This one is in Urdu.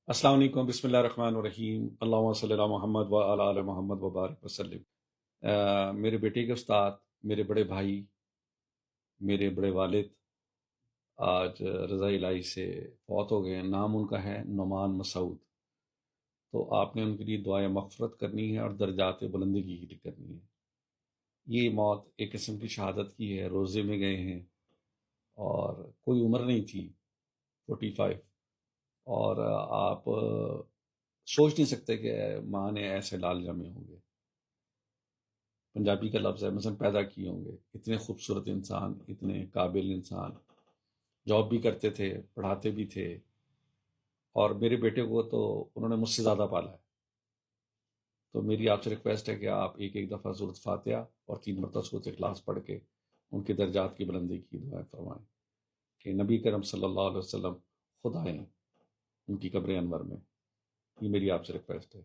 السلام علیکم، بسم اللہ الرحمن الرحیم، اللہم صلی اللہ محمد و علی آل محمد وبارک وسلم۔ میرے بیٹے کے استاد، میرے بڑے بھائی، میرے بڑے والد آج رضا الہی سے فوت ہو گئے ہیں۔ نام ان کا ہے نعمان مسعود۔ تو آپ نے ان کے لیے دعائے مغفرت کرنی ہے اور درجات بلندی کی کرنی ہے۔ یہ موت ایک قسم کی شہادت کی ہے۔ روزے میں گئے ہیں اور کوئی عمر نہیں تھی، 45، اور آپ سوچ نہیں سکتے کہ ماں نے ایسے لال جمے ہوں گے۔ پنجابی کا لفظ ہے، مثلا پیدا کیے ہوں گے۔ اتنے خوبصورت انسان، اتنے قابل انسان، جاب بھی کرتے تھے، پڑھاتے بھی تھے، اور میرے بیٹے کو تو انہوں نے مجھ سے زیادہ پالا ہے۔ تو میری آپ سے ریکویسٹ ہے کہ آپ ایک ایک دفعہ سورۃ فاتحہ اور 3 مرتبہ سورۃ اخلاص پڑھ کے ان کے درجات کی بلندی کی دعائیں فرمائیں کہ نبی کرم صلی اللہ علیہ وسلم خود آئیں ان کی قبر انور میں۔ یہ میری آپ سے ریکویسٹ ہے۔